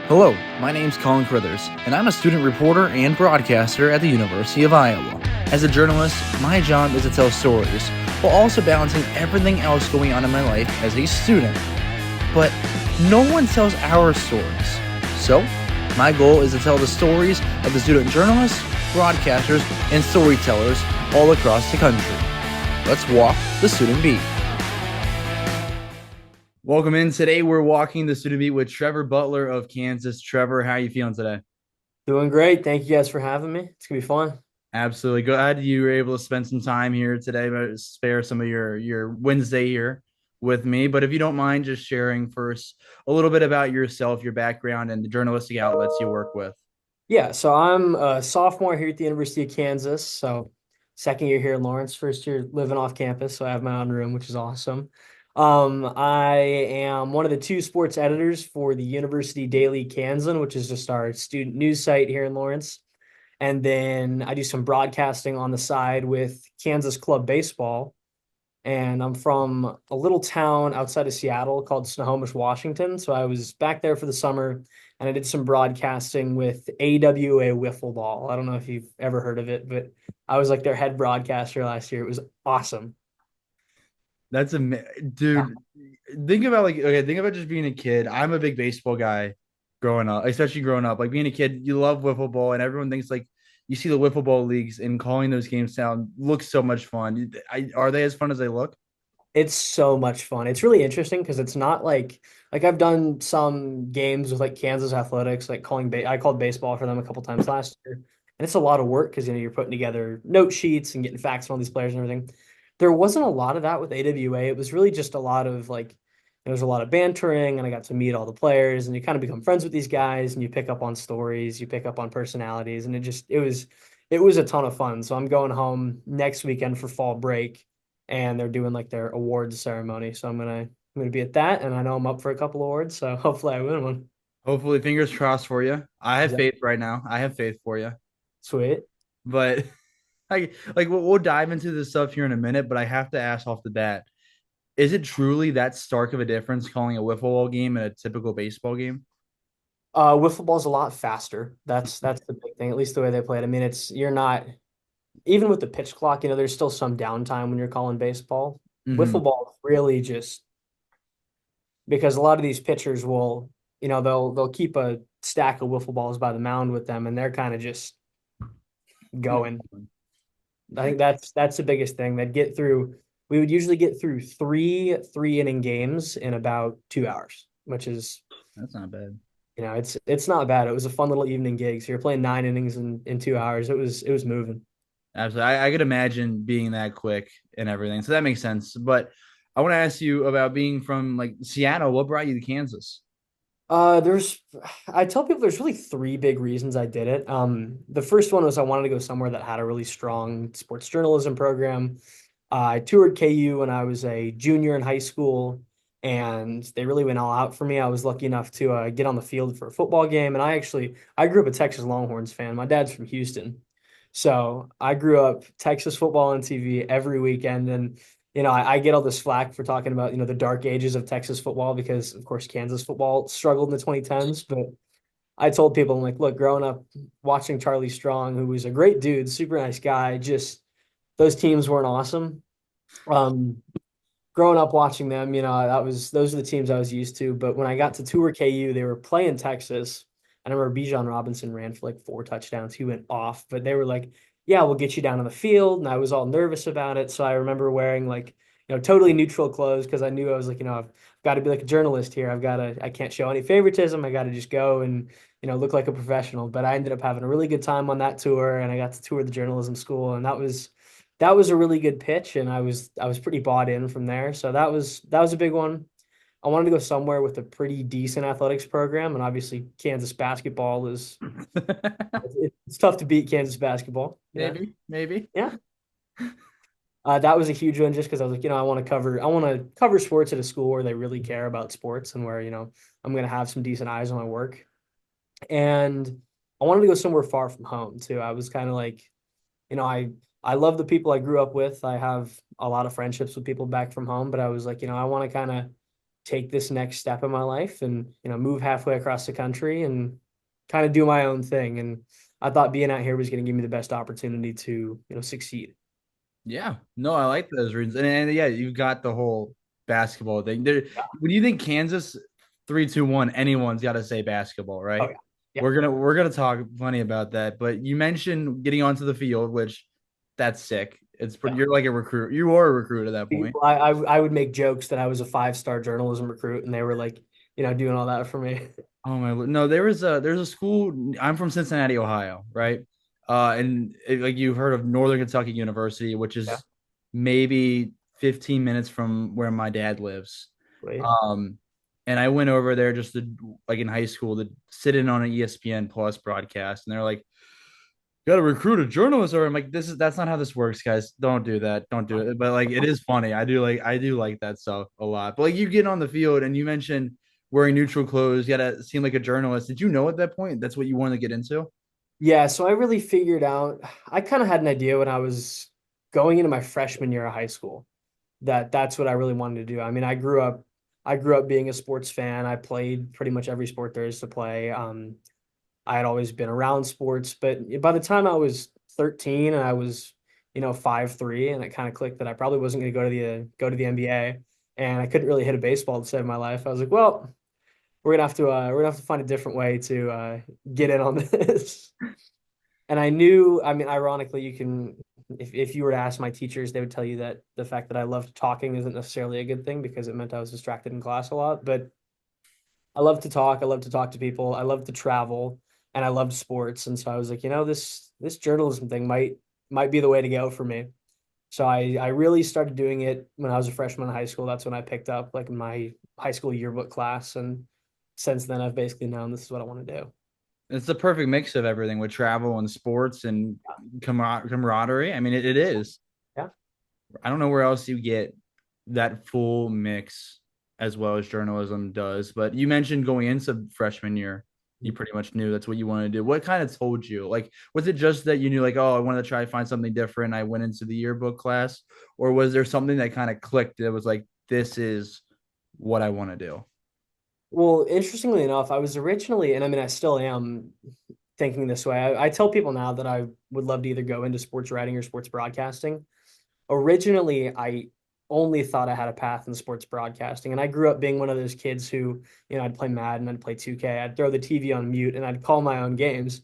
Hello, my name's Colin Crithers, and I'm a student reporter and broadcaster at the University of Iowa. As a journalist, my job is to tell stories, while also balancing everything else going on in my life as a student. But no one tells our stories. So, my goal is to tell the stories of the student journalists, broadcasters, and storytellers all across the country. Let's walk the student beat. Welcome in. Today we're walking the student beat with Trevor Butler of Kansas. Trevor, how are you feeling today? Doing great. Thank you guys for having me. It's gonna be fun. Absolutely. Glad you were able to spend some time here today, but spare some of your Wednesday here with me. But if you don't mind just sharing first a little bit about yourself, your background, and the journalistic outlets you work with. Yeah, so I'm a sophomore here at the University of Kansas. So second year here in Lawrence, first year living off campus. So I have my own room, which is awesome. I am one of the two sports editors for the University Daily Kansan, which is just our student news site here in Lawrence. And then I do some broadcasting on the side with Kansas Club Baseball. And I'm from a little town outside of Seattle called Snohomish, Washington. So I was back there for the summer and I did some broadcasting with AWA Wiffle Ball. I don't know if you've ever heard of it, but I was like their head broadcaster last year. It was awesome. That's a Yeah. dude. Think about just being a kid. I'm a big baseball guy growing up, especially growing up. Like being a kid, you love wiffle ball, and everyone thinks like you see the wiffle ball leagues and calling those games sound looks so much fun. Are they as fun as they look? It's so much fun. It's really interesting because it's not like I've done some games with like Kansas Athletics, like I called baseball for them a couple times last year. And it's a lot of work because you're putting together note sheets and getting facts on all these players and everything. There wasn't a lot of that with AWA. It was really just a lot of like there was a lot of bantering and I got to meet all the players and you kind of become friends with these guys and you pick up on stories, you pick up on personalities, and it was a ton of fun. So I'm going home next weekend for fall break and they're doing like their awards ceremony. So I'm gonna be at that, and I know I'm up for a couple awards, so hopefully I win one. Hopefully, fingers crossed for you. I have Yep. faith right now. I have faith for you. Sweet. But we'll dive into this stuff here in a minute. But I have to ask off the bat: is it truly that stark of a difference calling a wiffle ball game and a typical baseball game? Wiffle ball's a lot faster. That's the big thing, at least the way they play it. I mean, it's you're not even with the pitch clock, there's still some downtime when you're calling baseball. Mm-hmm. Wiffle ball really just because a lot of these pitchers will, they'll keep a stack of wiffle balls by the mound with them, and they're kind of just going. I think that's the biggest thing. They'd get through. We would usually get through three inning games in about 2 hours, which is That's not bad. it's not bad. It was a fun little evening gig. So you're playing 9 innings in 2 hours. It was moving. Absolutely. I could imagine being that quick and everything. So that makes sense. But I want to ask you about being from like Seattle. What brought you to Kansas? There's I tell people there's really three big reasons I did it. The first one was I wanted to go somewhere that had a really strong sports journalism program. I toured KU when I was a junior in high school, and they really went all out for me. I was lucky enough to get on the field for a football game, and I grew up a Texas Longhorns fan. My dad's from Houston, so I grew up Texas football on TV every weekend, and I get all this flack for talking about the dark ages of Texas football because of course Kansas football struggled in the 2010s, but I told people, I'm like, look, growing up watching Charlie Strong, who was a great dude, super nice guy, just those teams weren't awesome. Um, Growing up watching them, those are the teams I was used to. But when I got to tour KU, they were playing Texas. And I remember Bijan Robinson ran for like 4 touchdowns. He went off, but they were like, "Yeah, we'll get you down on the field." And I was all nervous about it. So I remember wearing like, totally neutral clothes because I knew I was like, I've got to be like a journalist here. I can't show any favoritism. I got to just go and look like a professional. But I ended up having a really good time on that tour, and I got to tour the journalism school, and that was a really good pitch, and I was pretty bought in from there. So that was a big one. I wanted to go somewhere with a pretty decent athletics program, and obviously Kansas basketball is it's tough to beat Kansas basketball. Yeah, Maybe. yeah. That was a huge one just because I was like, I want to cover sports at a school where they really care about sports and where I'm going to have some decent eyes on my work. And I wanted to go somewhere far from home too. I was kind of like, I love the people I grew up with. I have a lot of friendships with people back from home, but I was like, I want to kind of take this next step in my life and, move halfway across the country and kind of do my own thing. And I thought being out here was going to give me the best opportunity to, succeed. Yeah, no, I like those reasons, and yeah, you've got the whole basketball thing. There, when you think Kansas 3-2-1, anyone's got to say basketball, Oh right? yeah. Yeah. We're gonna talk plenty about that, but you mentioned getting onto the field, which that's sick. It's pretty. Yeah. You're like a recruit. You are a recruit at that point. I would make jokes that I was a 5-star journalism recruit and they were like, doing all that for me. Oh my, no, there's a school. I'm from Cincinnati, Ohio, right? Like you've heard of Northern Kentucky University, which Yeah. is maybe 15 minutes from where my dad lives. Wait. Um, and I went over there just to like in high school to sit in on an ESPN Plus broadcast, and they're like, "Got to recruit a journalist," or I'm like, That's not how this works, guys. Don't do that. Don't do it. But like, it is funny. I do like that stuff a lot. But like, you get on the field and you mentioned wearing neutral clothes. You gotta seem like a journalist. Did you know at that point that's what you wanted to get into? Yeah, so I really figured out, I kind of had an idea when I was going into my freshman year of high school that that's what I really wanted to do. I mean, I grew up being a sports fan. I played pretty much every sport there is to play. I had always been around sports, but by the time I was 13 and I was, 5'3", and it kind of clicked that I probably wasn't going to go to the NBA, and I couldn't really hit a baseball to save my life. I was like, well, we're gonna have to find a different way to get in on this. And I knew, I mean, ironically, if you were to ask my teachers, they would tell you that the fact that I loved talking isn't necessarily a good thing because it meant I was distracted in class a lot. But I love to talk. I love to talk to people. I love to travel, and I loved sports. And so I was like, this journalism thing might be the way to go for me. So I really started doing it when I was a freshman in high school. That's when I picked up like my high school yearbook class, and since then I've basically known this is what I want to do. It's the perfect mix of everything with travel and sports and camaraderie. I mean, it is. Yeah. I don't know where else you get that full mix as well as journalism does. But you mentioned going into freshman year, you Yeah. pretty much knew that's what you wanted to do. What kind of told you? Like, was it just that you knew, like, oh, I wanted to try to find something different? I went into the yearbook class, or was there something that kind of clicked that was like, this is what I want to do? Well, interestingly enough, I was originally, and I mean, I still am thinking this way. I tell people now that I would love to either go into sports writing or sports broadcasting. Originally, I only thought I had a path in sports broadcasting, and I grew up being one of those kids who, I'd play Madden, I'd play 2K, I'd throw the TV on mute, and I'd call my own games.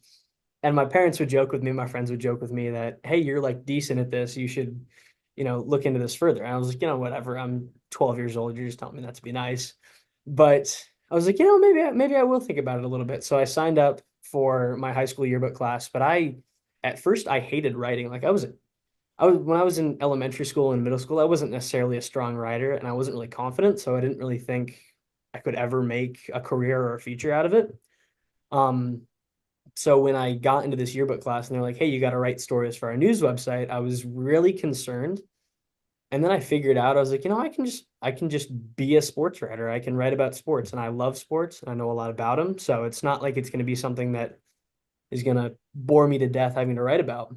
And my parents would joke with me, my friends would joke with me that, hey, you're like decent at this. You should, look into this further. And I was like, whatever. I'm 12 years old. You're just telling me that to be nice. But I was like, maybe I will think about it a little bit. So I signed up for my high school yearbook class, but at first I hated writing. Like I was when I was in elementary school and middle school, I wasn't necessarily a strong writer and I wasn't really confident, so I didn't really think I could ever make a career or a future out of it. Um, so when I got into this yearbook class and they're like, "Hey, you got to write stories for our news website," I was really concerned. And then I figured out I was like, I can just be a sports writer. I can write about sports and I love sports and I know a lot about them. So it's not like it's going to be something that is going to bore me to death having to write about.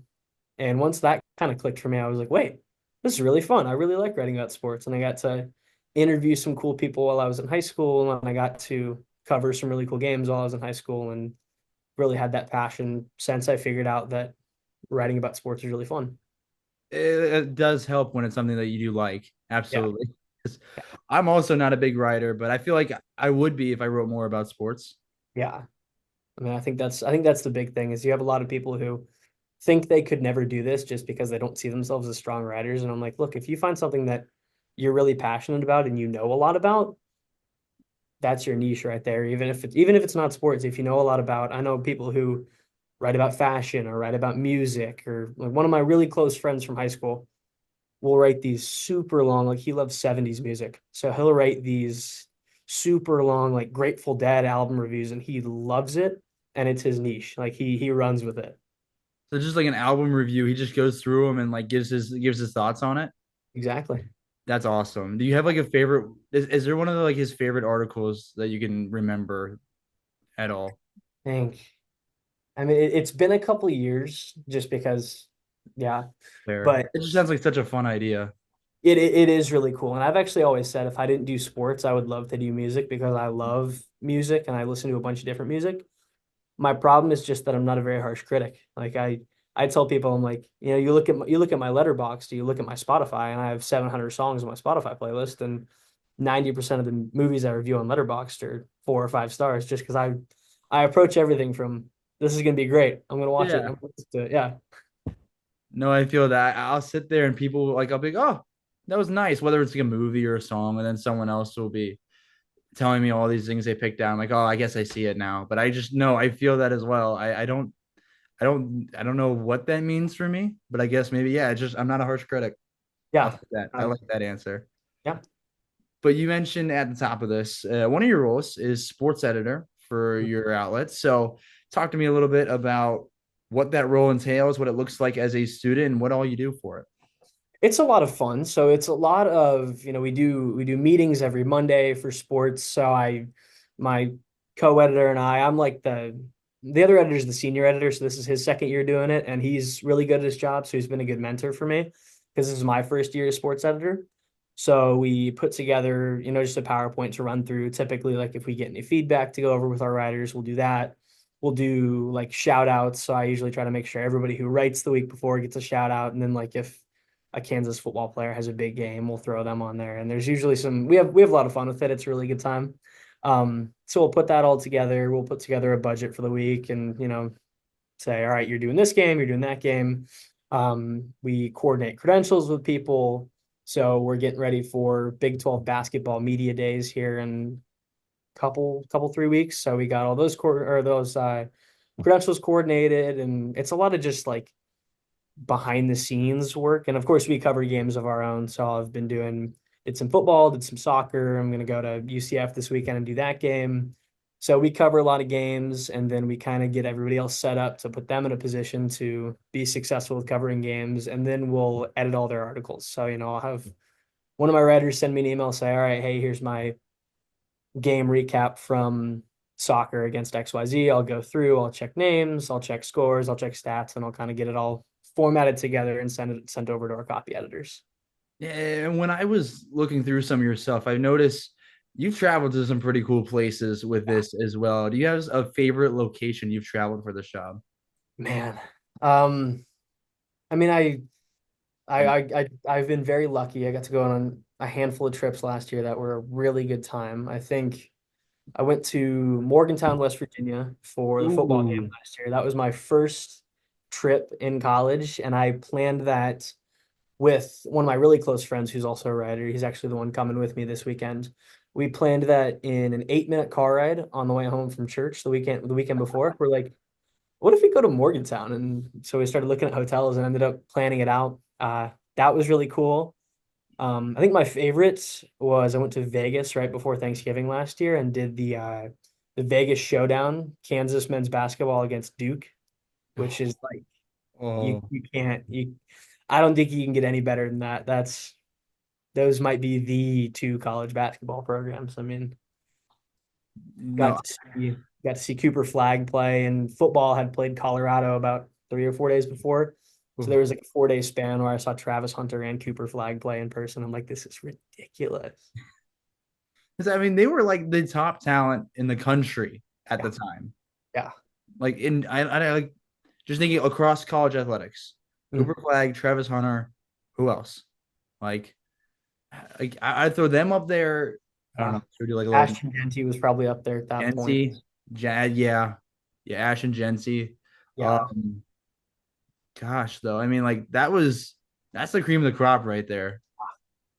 And once that kind of clicked for me, I was like, wait, this is really fun. I really like writing about sports. And I got to interview some cool people while I was in high school. And I got to cover some really cool games while I was in high school and really had that passion since I figured out that writing about sports is really fun. It does help when it's something that you do like. Yeah. Absolutely. 'Cause I'm also not a big writer, but I feel like I would be if I wrote more about sports. Yeah. I mean, I think that's the big thing is you have a lot of people who think they could never do this just because they don't see themselves as strong writers. And I'm like, look, if you find something that you're really passionate about and you know a lot about, that's your niche right there. Even if it's not sports, if you know a lot about, I know people who write about fashion or write about music, or like one of my really close friends from high school will write these super long, like he loves 70s music. So he'll write these super long, like Grateful Dead album reviews, and he loves it. And it's his niche. Like he runs with it. So just like an album review, he just goes through them and like gives his thoughts on it. Exactly. That's awesome. Do you have like a favorite? Is there one of the, like his favorite articles that you can remember at all? Think. I mean, it's been a couple years just because, yeah. Fair. But It just sounds like such a fun idea. it is really cool. And I've actually always said if I didn't do sports, I would love to do music because I love music and I listen to a bunch of different music. My problem is just that I'm not a very harsh critic. Like I tell people I'm like, you look at my letterbox, do you look at my Spotify, and I have 700 songs on my Spotify playlist, and 90% of the movies I review on Letterboxd are 4 or 5 stars just because I approach everything from this is gonna be great. I'm gonna watch it. Yeah. I'm gonna listen to it. Yeah. No, I feel that. I'll sit there and people like I'll be like, oh, that was nice, whether it's like a movie or a song, and then someone else will be telling me all these things they picked out. I'm like, oh, I guess I see it now. But I just know I feel that as well. I don't know what that means for me, but I guess maybe yeah, it's just I'm not a harsh critic. I'll Yeah. take that. I Um, like that answer. yeah. But you mentioned at the top of this, one of your roles is sports editor for your outlet. So talk to me a little bit about what that role entails, what it looks like as a student, and what all you do for it. It's a lot of fun. So it's a lot of, we do meetings every Monday for sports. My co-editor and I'm like the other editor is the senior editor, so this is his second year doing it, and he's really good at his job, so he's been a good mentor for me because this is my first year as sports editor. So we put together, just a PowerPoint to run through. Typically, like if we get any feedback to go over with our writers, we'll do that. We'll do like shout outs. So I usually try to make sure everybody who writes the week before gets a shout out. And then like if a Kansas football player has a big game, we'll throw them on there. And there's usually we have a lot of fun with it. It's a really good time. So we'll put that all together. We'll put together a budget for the week and, say, all right, you're doing this game, you're doing that game. We coordinate credentials with people. So we're getting ready for Big 12 basketball media days here in couple 3 weeks. So we got all those credentials coordinated, and it's a lot of just like behind the scenes work. And of course, we cover games of our own. So I've been did some football, did some soccer. I'm going to go to UCF this weekend and do that game. So we cover a lot of games, and then we kind of get everybody else set up to put them in a position to be successful with covering games. And then we'll edit all their articles. So, I'll have one of my writers send me an email, say, all right, hey, here's my game recap from soccer against XYZ. I'll go through, I'll check names, I'll check scores, I'll check stats, and I'll kind of get it all formatted together and sent over to our copy editors. Yeah, and when I was looking through some of your stuff, I noticed you've traveled to some pretty cool places with this as well. Do you have a favorite location you've traveled for this job? Man, um, I mean, I've been very lucky. I got to go on a handful of trips last year that were a really good time. I think I went to Morgantown, West Virginia for the football game Ooh. last year. That was my first trip in college, and I planned that with one of my really close friends who's also a writer. He's actually the one coming with me this weekend. We planned that in an 8-minute car ride on the way home from church the weekend before. We're like, what if we go to Morgantown? And so we started looking at hotels and ended up planning it out. That was really cool. I think my favorite was I went to Vegas right before Thanksgiving last year and did the Vegas Showdown, Kansas men's basketball against Duke, which is like you Oh, you can't you I don't think you can get any better than that. Those might be the two college basketball programs. I mean, no. got to see got to see Cooper Flag play, and football had played Colorado about 3 or 4 days before. So there was like a 4-day span where I saw Travis Hunter and Cooper Flag play in person. I'm like, this is ridiculous. 'Cause, I mean, they were like the top talent in the country at Yeah, the time. yeah. Like I like just thinking across college athletics. Cooper Mm, Flag, Travis Hunter, who else? Like, I'd throw them up there. I don't yeah. know. Should we do like a little Ashton Genty was probably up there at that point. Gency, Jad, yeah, yeah, Ash and Gency. Yeah, Um, gosh, though, I mean, like that's the cream of the crop right there.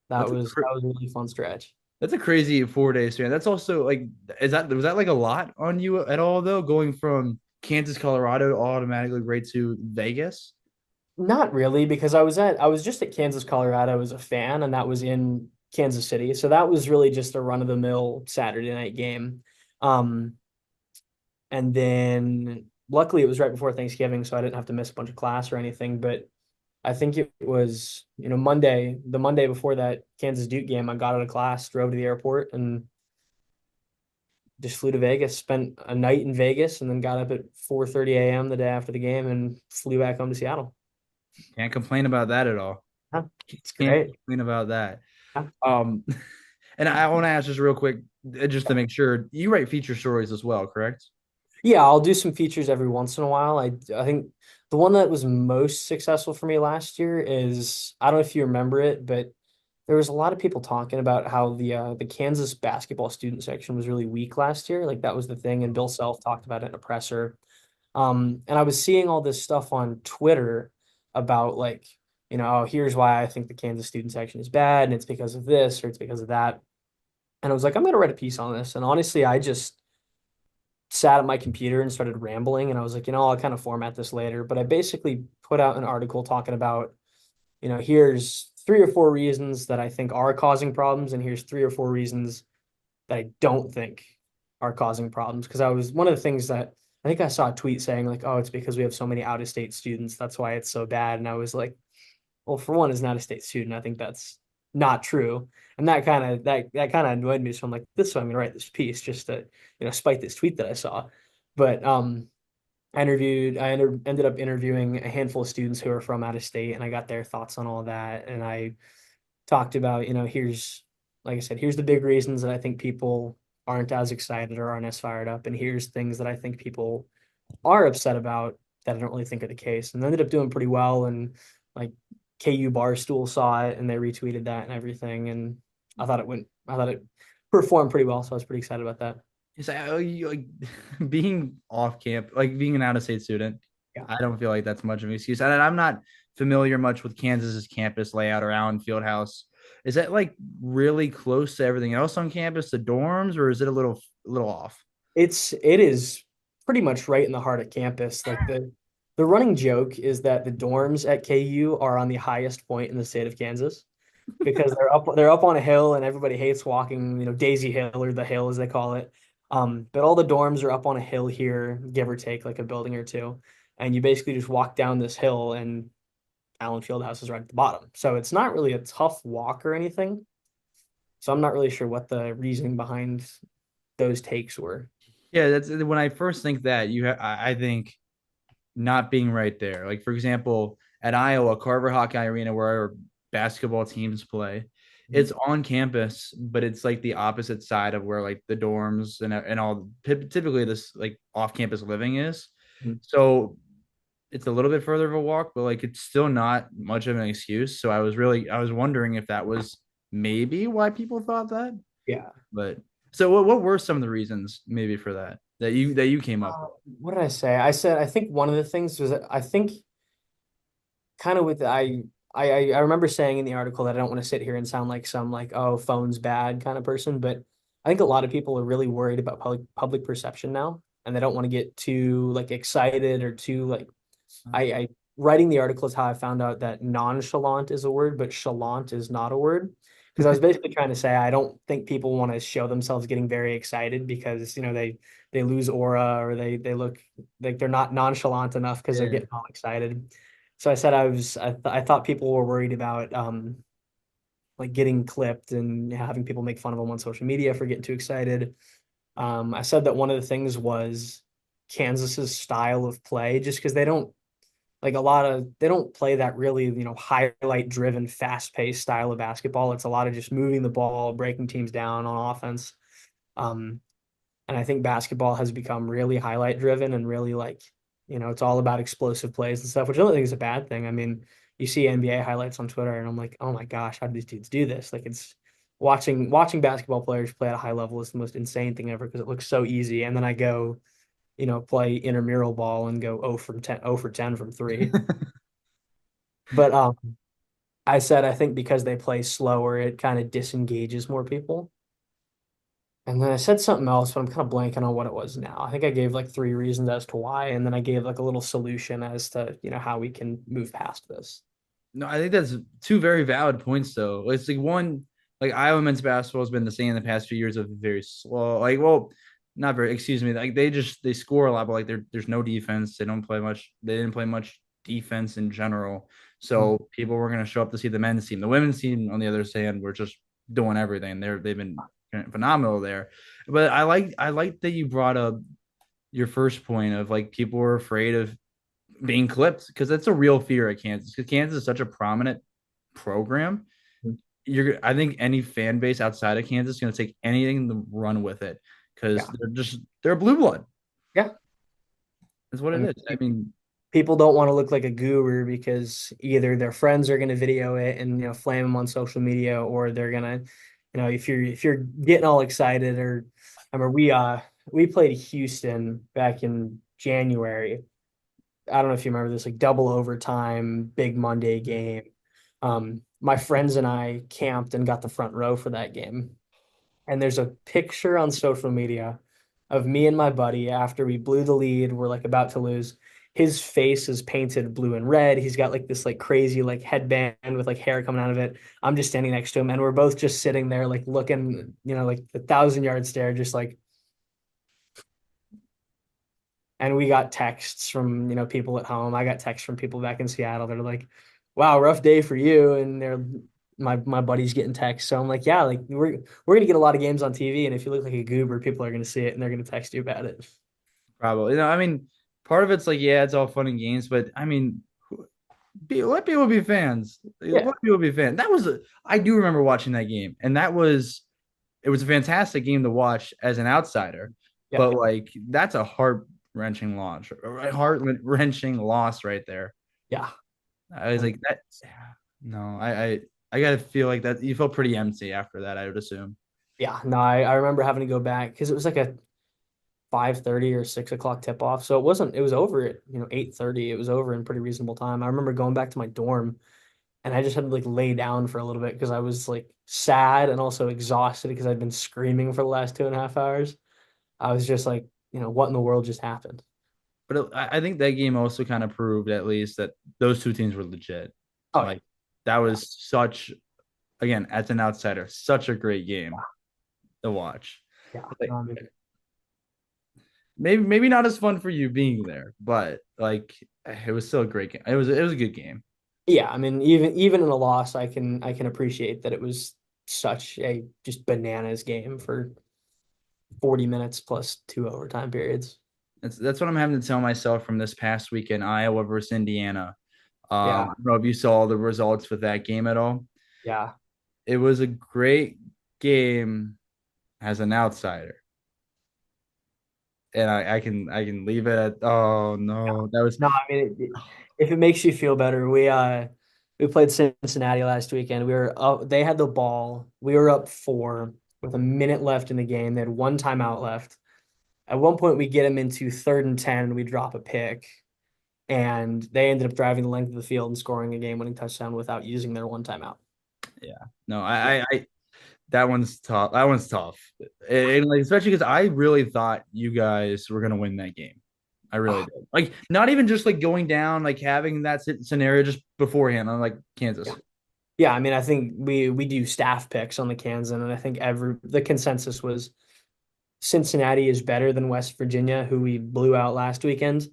that That's a was that was a really fun stretch. that's a crazy 4 day span. That's also like, was that like a lot on you at all though, going from Kansas, Colorado, automatically right to Vegas? Not really, because I was just at Kansas, Colorado as a fan, and that was in Kansas City. So that was really just a run-of-the-mill Saturday night game. Um, and then luckily it was right before Thanksgiving, so I didn't have to miss a bunch of class or anything. But I think it was, the Monday before that Kansas Duke game, I got out of class, drove to the airport, and just flew to Vegas, spent a night in Vegas, and then got up at 4:30 a.m. the day after the game and flew back home to Seattle. Can't complain about that at all. Yeah, it's Can't great. complain about that. Yeah. Um, and I want to ask just real quick, just to make sure you write feature stories as well, correct? Yeah, I'll do some features every once in a while. I think the one that was most successful for me last year is, I don't know if you remember it, but there was a lot of people talking about how the Kansas basketball student section was really weak last year. Like that was the thing, and Bill Self talked about it in a presser. And I was seeing all this stuff on Twitter about like, oh, here's why I think the Kansas student section is bad, and it's because of this or it's because of that. And I was like, I'm gonna write a piece on this. And honestly, I just sat at my computer and started rambling. And I was like, I'll kind of format this later. But I basically put out an article talking about, here's 3 or 4 reasons that I think are causing problems, and here's 3 or 4 reasons that I don't think are causing problems. Because I was one of the things that I think I saw a tweet saying, like, oh, it's because we have so many out of state students. That's why it's so bad. And I was like, well, for one, as an out of state student, I think that's not true. And that kind of annoyed me. So I'm like, this is why I'm gonna write this piece just to, spite this tweet that I saw. But ended up interviewing a handful of students who are from out of state, and I got their thoughts on all that. And I talked about, here's, like I said, here's the big reasons that I think people aren't as excited or aren't as fired up. And here's things that I think people are upset about that I don't really think are the case. And ended up doing pretty well. And like KU Barstool saw it and they retweeted that and everything. And I thought it performed pretty well. So I was pretty excited about that. It's like, like being off camp, like being an out of state student. Yeah. I don't feel like that's much of an excuse. And I'm not familiar much with Kansas's campus layout around Fieldhouse. Is that like really close to everything else on campus, the dorms, or is it a little off? It is pretty much right in the heart of campus. Like the running joke is that the dorms at KU are on the highest point in the state of Kansas because they're up on a hill and everybody hates walking, Daisy Hill or the hill as they call it. But all the dorms are up on a hill here, give or take like a building or two. And you basically just walk down this hill and Allen Fieldhouse is right at the bottom. So it's not really a tough walk or anything. So I'm not really sure what the reasoning behind those takes were. Yeah, that's when I first think that I think not being right there. Like for example, at Iowa, Carver Hawkeye Arena, where our basketball teams play, it's on campus, but it's like the opposite side of where like the dorms and all typically this like off campus living is. Mhm. So it's a little bit further of a walk, but like it's still not much of an excuse. So I was wondering if that was maybe why people thought that. Yeah. But so what were some of the reasons maybe for that you came up with? What did I say? I said I think one of the things was that I think kind of with I remember saying in the article that I don't want to sit here and sound like some like oh phone's bad kind of person, but I think a lot of people are really worried about public perception now, and they don't want to get too like excited or too like I writing the article is how I found out that nonchalant is a word, but chalant is not a word. Because I was basically trying to say I don't think people want to show themselves getting very excited because they lose aura or they look like they're not nonchalant enough because they're Yeah. getting all excited. So I said I thought people were worried about like getting clipped and having people make fun of them on social media for getting too excited. I said that one of the things was Kansas's style of play, just because they don't play that really, highlight driven, fast paced style of basketball. It's a lot of just moving the ball, breaking teams down on offense. Um, and I think basketball has become really highlight driven and really like, it's all about explosive plays and stuff, which I don't think is a bad thing. I mean, you see NBA highlights on Twitter and I'm like, oh my gosh, how do these dudes do this? Like it's watching basketball players play at a high level is the most insane thing ever because it looks so easy. And then I go, play intramural ball and go 0 for 10 from three. But I said I think because they play slower, it kind of disengages more people. And then I said something else, but I'm kind of blanking on what it was now. I think I gave like 3 reasons as to why, and then I gave like a little solution as to, how we can move past this. No, I think that's two very valid points though. It's like one, like Iowa men's basketball has been the same in the past few years of very slow. Like, well, not very, excuse me. Like they score a lot, but like there's no defense. They don't play much. They didn't play much defense in general. Mhm. So people were gonna show up to see the men's team. The women's team, on the other hand, were just doing everything. They've been phenomenal there. But I like that you brought up your first point of like people were afraid of being clipped because that's a real fear at Kansas because Kansas is such a prominent program, Mhm. I think any fan base outside of Kansas is going to take anything to run with it because Yeah. they're blue blood. Yeah. Is what I it mean, is. I mean, people don't want to look like a guru because either their friends are going to video it and flame them on social media, or they're gonna, if you're getting all excited. Or I remember we played Houston back in January. I don't know if you remember this, like double overtime, big Monday game. My friends and I camped and got the front row for that game. And there's a picture on social media of me and my buddy after we blew the lead. We're like about to lose. His face is painted blue and red. He's got like this like crazy like headband with like hair coming out of it. I'm just standing next to him, and we're both just sitting there like looking, like the 1,000 yard stare, just like. And we got texts from, people at home. I got texts from people back in Seattle. They're like, "Wow, rough day for you." And my buddy's getting texts. So I'm like, "Yeah, like we're gonna get a lot of games on TV, and if you look like a goober, people are gonna see it and they're gonna text you about it." probably. I mean, part of it's like, yeah, it's all fun and games, but I mean, let people be fans. Yeah, Let people be fans. I do remember watching that game, and it was a fantastic game to watch as an outsider. yeah, But like, that's a heart wrenching loss right there. yeah. I was And like that. No, I gotta feel like that. You felt pretty empty after that, I would assume. yeah, no, I remember having to go back because it was like a 5:30 or 6 o'clock tip off. So it was over at 8:30. It was over in pretty reasonable time. I remember going back to my dorm, and I just had to like lay down for a little bit because I was like sad and also exhausted because I'd been screaming for the last 2.5 hours. I was just like, what in the world just happened? I think that game also kind of proved at least that those two teams were legit. Oh yeah, Like that yeah, was again, as an outsider, such a great game to watch. yeah. No, Like I mean, maybe not as fun for you being there, but like it was still a great game. It was a good game. yeah. I mean, even in a loss, I can appreciate that it was such a just bananas game for 40 minutes plus two overtime periods. That's what I'm having to tell myself from this past weekend, Iowa versus Indiana. I Yeah, don't know if you saw the results with that game at all. yeah. It was a great game as an outsider. And I can leave it at oh no, that was No, I mean, if it makes you feel better, we played Cincinnati last weekend. We were up, they had the ball. We were up four with a minute left in the game. They had one timeout left. At one point, we get them into 3rd and 10, and we drop a pick, and they ended up driving the length of the field and scoring a game-winning touchdown without using their one timeout. yeah. No, Yeah. I that one's tough. That one's tough. And like especially because I really thought you guys were gonna win that game. I really Ah, did. Like not even just like going down, like having that scenario just beforehand. I'm like yeah. Kansas. Yeah, I mean, I think we do staff picks on the Kansan, and I think the consensus was Cincinnati is better than West Virginia, who we blew out last weekend,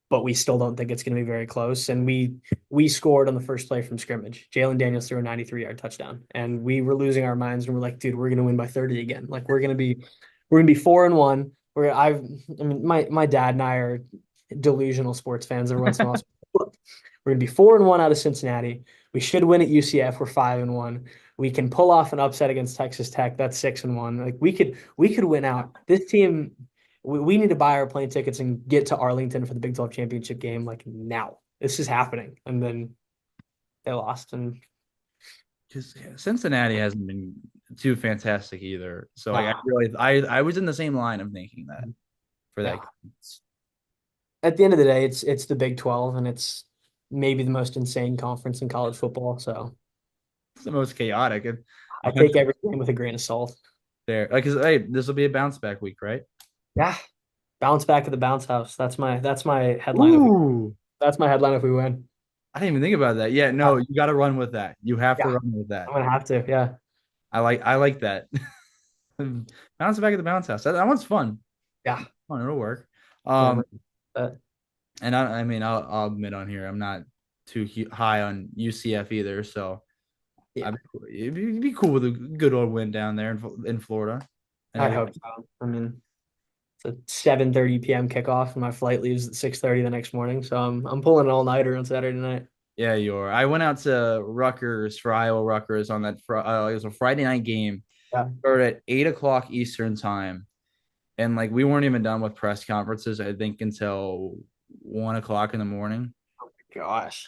but we still don't think it's going to be very close. And we scored on the first play from scrimmage. Jalen Daniels threw a 93-yard touchdown, and we were losing our minds. And we're like, dude, we're going to win by 30 again. Like we're gonna be 4-1. I mean, my dad and I are delusional sports fans every once in a while. Look, we're gonna be 4-1 out of Cincinnati. We should win at UCF. We're 5-1. We can pull off an upset against Texas Tech. That's 6-1. Like we could win out. This team, we need to buy our plane tickets and get to Arlington for the Big 12 championship game like now. This is happening. And then they lost. And Because Cincinnati hasn't been too fantastic either. So like nah, I was in the same line of thinking that for that yeah. game. At the end of the day, it's the Big 12, and it's maybe the most insane conference in college football. So It's the most chaotic and I take every game with a grain of salt. there. Like, 'cause, hey, this will be a bounce back week, right? Yeah. Bounce back at the bounce house. That's my headline if we Ooh, that's my headline if we win. I didn't even think about that. Yeah, Yeah, no, you got to run with that. You have to yeah, run with that. I'm gonna have to. Yeah. I like that. Bounce back at the bounce house. That one's fun. Yeah. Fun, it'll work. Yeah. Um, Uh, and I mean, I'll admit on here, I'm not too high on UCF either. So yeah. it'd be cool with a good old win down there in Florida and I everything. hope so. I mean, it's a 7:30 p.m. kickoff, and my flight leaves at 6:30 the next morning. So I'm pulling an all-nighter on Saturday night. Yeah, you are. I went out to Rutgers for Iowa Rutgers on it was a Friday night game. Yeah. Started at 8 o'clock Eastern time, and like we weren't even done with press conferences. I think until 1 o'clock in the morning. Gosh,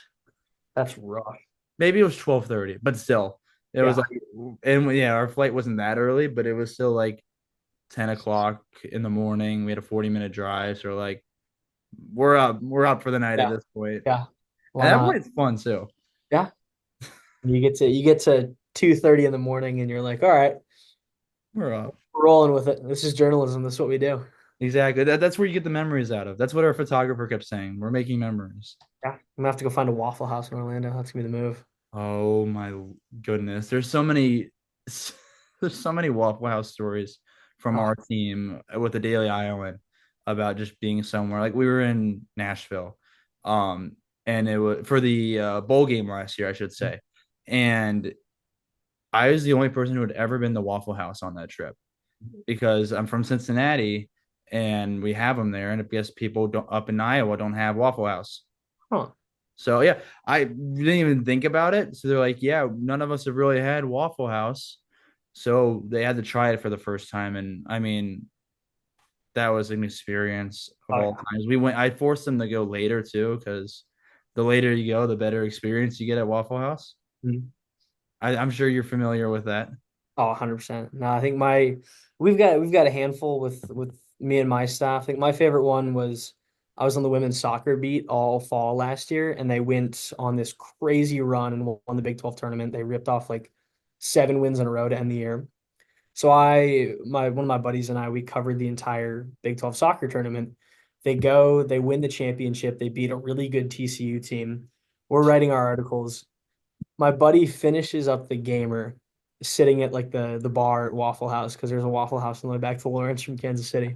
that's rough. Maybe it was 12:30, but still, it was Yeah. like, and yeah, our flight wasn't that early, but it was still like 10 o'clock in the morning. We had a 40-minute drive, so like we're up for the night at Yeah. this point. Yeah. And Why that not? point's fun too. Yeah. You get to 2:30 in the morning and you're like, all right, We're up. we're rolling with it. This is journalism. This is what we do. Exactly. That's where you get the memories out of. That's what our photographer kept saying. We're making memories. Yeah. I'm gonna have to go find a Waffle House in Orlando. That's gonna be the move. Oh my goodness. There's so many Waffle House stories from Oh, our team with the Daily Island about just being somewhere. Like we were in Nashville. Um and it was for the bowl game last year, I should say. And I was the only person who had ever been to Waffle House on that trip because I'm from Cincinnati and we have them there. And I guess people don't, up in Iowa don't have Waffle House. huh. So yeah, I didn't even think about it. So they're like, yeah, none of us have really had Waffle House. So they had to try it for the first time. And I mean, that was an experience of Oh all yeah. times. I forced them to go later too, because the later you go, the better experience you get at Waffle House. Mhm. I'm sure you're familiar with that. Oh, 100%. No, I think we've got a handful with me and my staff. I think my favorite one was I was on the women's soccer beat all fall last year, and they went on this crazy run and won the Big 12 tournament. They ripped off like 7 wins in a row to end the year. So one of my buddies and I, we covered the entire Big 12 soccer tournament. They win the championship, they beat a really good TCU team. We're writing our articles. My buddy finishes up the gamer sitting at like the bar at Waffle House because there's a Waffle House on the way back to Lawrence from Kansas City.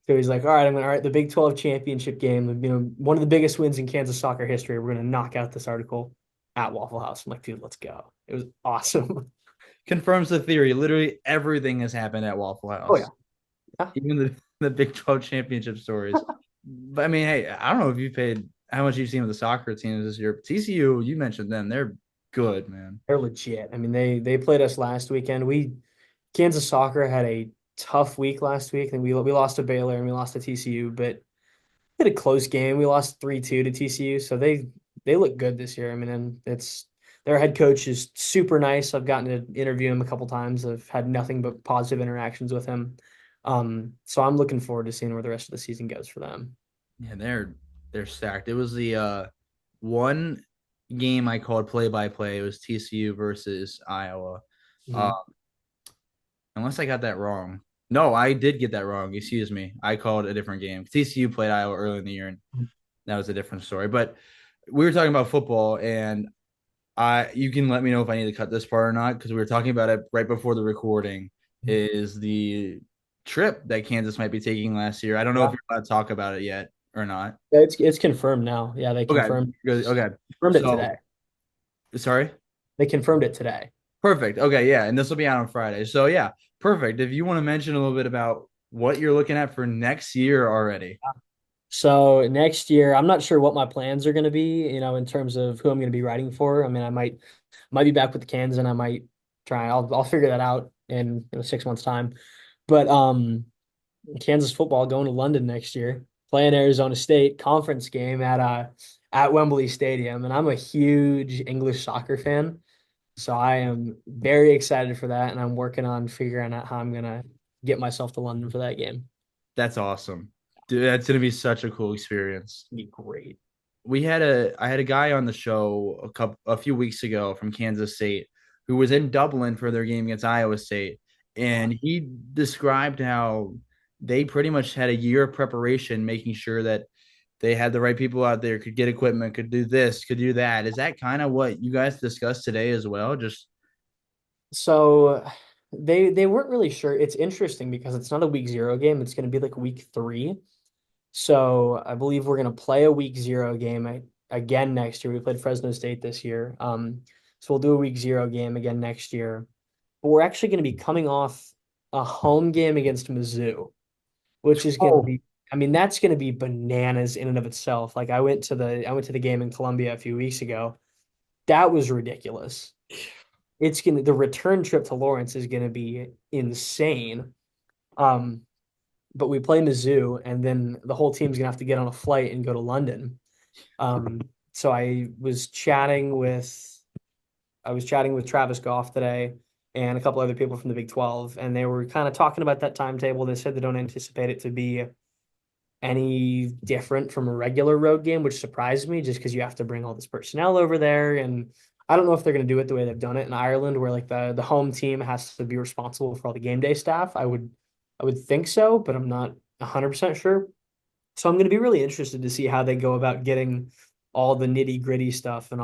So he's like, all right, the Big 12 championship game, one of the biggest wins in Kansas soccer history. We're gonna knock out this article at Waffle House. I'm like, dude, let's go. It was awesome. Confirms the theory. Literally everything has happened at Waffle Oh yeah. House, Yeah. even the Big 12 championship stories. But I mean, hey, I don't know if you paid how much you've seen with the soccer teams this year. TCU, you mentioned them. They're good, man. They're legit. I mean, they played us last weekend. Kansas soccer had a tough week last week, and we lost to Baylor and we lost to TCU, but we had a close game. We lost 3-2 to TCU, so they look good this year. I mean, and it's their head coach is super nice. I've gotten to interview him a couple times. I've had nothing but positive interactions with him. So I'm looking forward to seeing where the rest of the season goes for them. Yeah, they're stacked. It was the one game I called play by play. It was TCU versus Iowa. Uh, Mhm. unless I got that wrong. No, I did get that wrong. Excuse me. I called a different game. TCU played Iowa early in the year, and that was a different story. But we were talking about football, and you can let me know if I need to cut this part or not because we were talking about it right before the recording. Is the trip that Kansas might be taking last year? I don't know if Yeah. you're allowed to talk about it yet or not. It's confirmed now. Yeah, they Okay, confirmed good. Okay, confirmed it so today. sorry. They confirmed it today. Perfect. Okay, yeah, and this will be out on Friday. So yeah, perfect. If you want to mention a little bit about what you're looking at for next year already. So next year, I'm not sure what my plans are going to be, in terms of who I'm going to be writing for. I mean, I might be back with the Kansas, and I might try. I'll figure that out in 6 months' time. But Kansas football going to London next year, playing Arizona State conference game at Wembley Stadium, and I'm a huge English soccer fan, so I am very excited for that, and I'm working on figuring out how I'm gonna get myself to London for that game. That's awesome. Dude, that's gonna be such a cool experience. It'd be great. I had a guy on the show a few weeks ago from Kansas State who was in Dublin for their game against Iowa State, and he described how they pretty much had a year of preparation, making sure that they had the right people out there, could get equipment, could do this, could do that. Is that kind of what you guys discussed today as well? Just So they weren't really sure. It's interesting because it's not a week zero game. It's going to be like week three. So I believe we're going to play a week zero game again next year. We played Fresno State this year. So we'll do a week zero game again next year. But we're actually going to be coming off a home game against Mizzou, which is going to oh, be, I mean, that's going to be bananas in and of itself. Like I went to the game in Columbia a few weeks ago, that was ridiculous. The return trip to Lawrence is gonna be insane. Um, but we play Mizzou, and then the whole team's gonna have to get on a flight and go to London. Um, so I was chatting with Travis Goff today and a couple other people from the Big 12, and they were kind of talking about that timetable. They said they don't anticipate it to be any different from a regular road game, which surprised me just because you have to bring all this personnel over there. And I don't know if they're going to do it the way they've done it in Ireland, where like the home team has to be responsible for all the game day staff. I would think so, but I'm not 100% sure. So I'm going to be really interested to see how they go about getting all the nitty gritty stuff and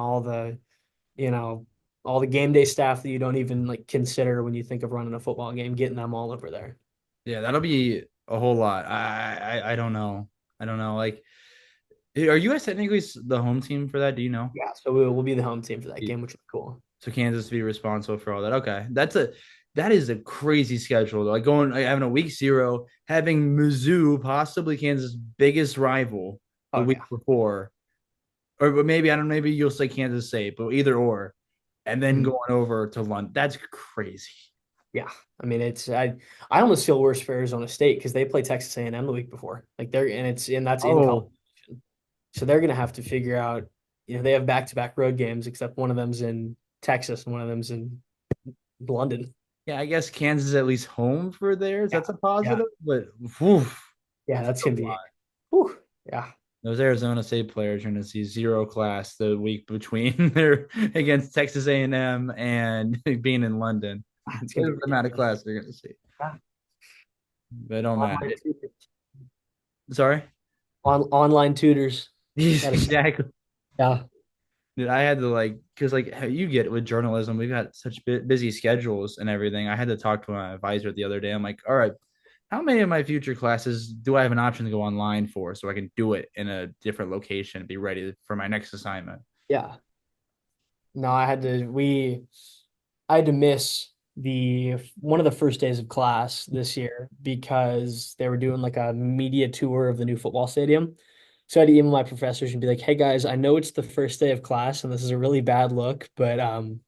you know, all the game day staff that you don't even like consider when you think of running a football game, getting them all over there. Yeah, that'll be a whole lot. I don't know. I don't know. Like, are you guys technically the home team for that? Do you know? Yeah, so we'll be the home team for that game, which is cool. So Kansas to be responsible for all that. Okay, that is a crazy schedule. Like having a week zero, having Mizzou, possibly Kansas' biggest rival, the Oh week yeah. before, or maybe I don't know. Maybe you'll say Kansas State, but either or, and then Mhm. going over to London. That's crazy. Yeah. I mean, I almost feel worse for Arizona State because they play Texas A&M the week before. Like that's in college. Oh, So they're gonna have to figure out, they have back-to-back road games, except one of them's in Texas and one of them's in London. yeah. I guess Kansas is at least home for theirs. Yeah. That's a Yeah. positive, but whew, Yeah, that's a gonna be, lot. whew, yeah. Those Arizona State players are going to see zero class the week between their against Texas A&M and being in London. It's gonna be There's the amount of ridiculous. class they're going to see. Yeah. But it don't matter. Online tutors. Sorry. Online tutors. Gotta, Exactly. yeah. Dude, I had to because how you get it with journalism, we've got such busy schedules and everything. I had to talk to my advisor the other day. I'm like, all right, how many of my future classes do I have an option to go online for so I can do it in a different location and be ready for my next assignment? Yeah. No, I had to miss the one of the first days of class this year because they were doing like a media tour of the new football stadium. So I had to email my professors and be like, "Hey guys, I know it's the first day of class and this is a really bad look, but I'm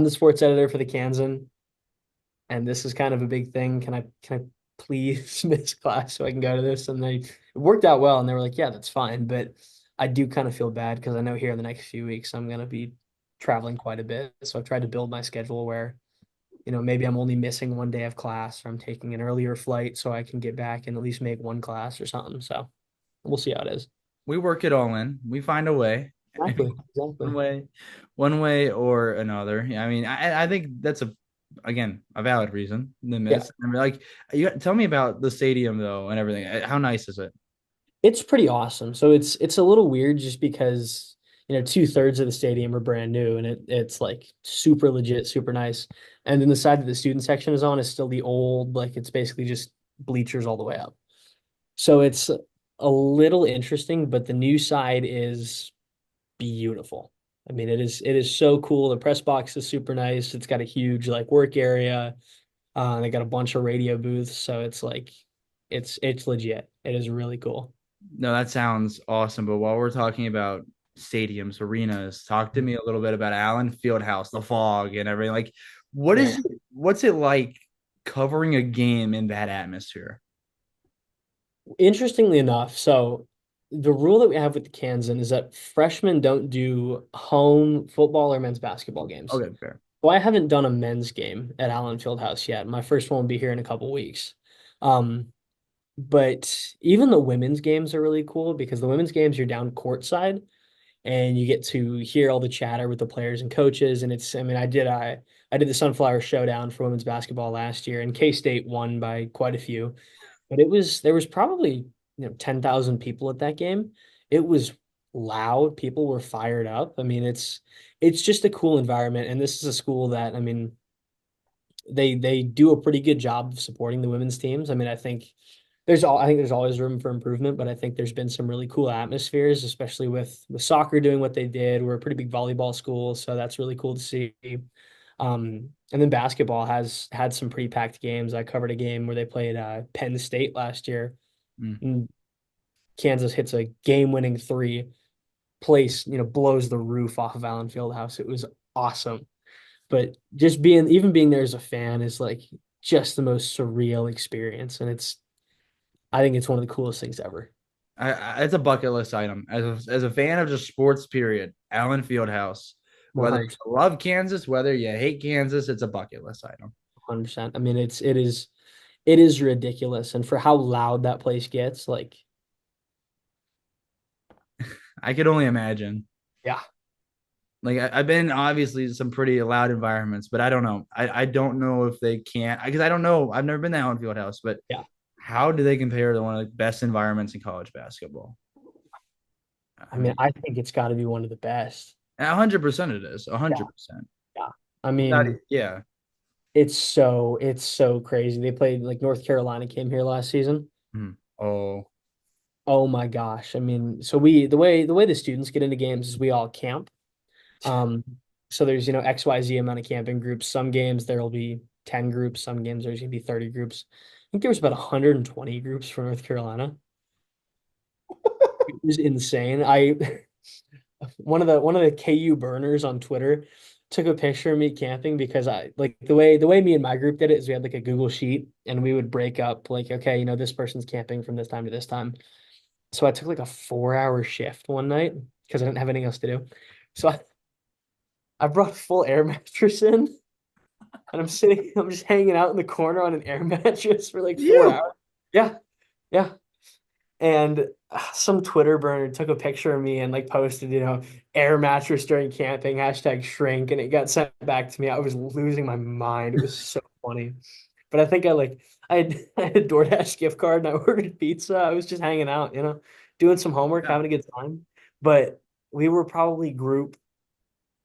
the sports editor for the Kansan and this is kind of a big thing. Can I please miss class so I can go to this?" And it worked out well and they were like, "Yeah, that's fine." But I do kind of feel bad because I know here in the next few weeks I'm gonna be traveling quite a bit. So I've tried to build my schedule where, maybe I'm only missing one day of class or I'm taking an earlier flight so I can get back and at least make one class or something. So we'll see how it is. We work it all in. We find a way. Exactly. one Exactly. way, one way or another. Yeah, I mean, I think that's a valid reason to Yeah. miss. I mean, like, you tell me about the stadium though and everything. How nice is it? It's pretty awesome. So it's a little weird just because, 2/3 of the stadium are brand new and it's like super legit, super nice. And then the side that the student section is on is still the old, like it's basically just bleachers all the way up. So it's a little interesting, but the new side is beautiful. I mean, it is so cool. The press box is super nice. It's got a huge like work area. They got a bunch of radio booths, so it's like it's legit. It is really cool. No, that sounds awesome. But while we're talking about stadiums, arenas, talk to me a little bit about Allen Fieldhouse, the fog, and everything. Like, Man, what's it like covering a game in that atmosphere? interestingly enough, so the rule that we have with the Kansan is that freshmen don't do home football or men's basketball games. Okay, fair. Well, I haven't done a men's game at Allen Fieldhouse yet. My first one will be here in a couple weeks. Um, but even the women's games are really cool because the women's games you're down courtside and you get to hear all the chatter with the players and coaches. And I mean, I did the Sunflower Showdown for women's basketball last year, and K-State won by quite a few. But there was probably 10,000 people at that game. It was loud. People were fired up. I mean, it's just a cool environment, and this is a school that I mean they do a pretty good job of supporting the women's teams. I mean, I think there's always room for improvement, but I think there's been some really cool atmospheres, especially with soccer doing what they did. We're a pretty big volleyball school, so that's really cool to see. And then basketball has had some pretty packed games. I covered a game where they played Penn State last year, Mm. and Kansas hits a game-winning three, place, blows the roof off of Allen Fieldhouse. It was awesome. But just being there as a fan is like just the most surreal experience. And I think it's one of the coolest things ever. It's a bucket list item. As a fan of just sports, period, Allen Fieldhouse. Whether you 100%. love Kansas, whether you hate Kansas, it's a bucket list item. 100%. I mean, it is ridiculous. And for how loud that place gets, like, I could only imagine. yeah, Like I've been obviously in some pretty loud environments, but I don't know. I don't know if they can't because I don't know. I've never been to Allen Fieldhouse, but yeah. how do they compare to one of the best environments in college basketball? I I mean, mean, I think it's got to be one of the best. 100% it is. Yeah, 100%. yeah. I mean, Yeah. it's so crazy. They played like North Carolina came here last season. Mhm. Oh, Oh my gosh. I mean, so the way the students get into games is we all camp. Um, so there's, XYZ amount of camping groups. Some games there'll be 10 groups, some games there's gonna be 30 groups. I think there was about 120 groups for North Carolina. It was insane. I one of the KU burners on Twitter took a picture of me camping because I like the way me and my group did it is we had like a Google sheet and we would break up like, okay, this person's camping from this time to this time. So I took like a 4-hour shift one night because I didn't have anything else to do. So I brought a full air mattress in and I'm just hanging out in the corner on an air mattress for like 4 hours. you. Yeah, yeah. And some Twitter burner took a picture of me and like posted, air mattress during camping, #shrink, and it got sent back to me. I was losing my mind. It was so funny. But I think I had a DoorDash gift card and I ordered pizza. I was just hanging out, doing some homework, Yeah. having a good time. But we were probably group,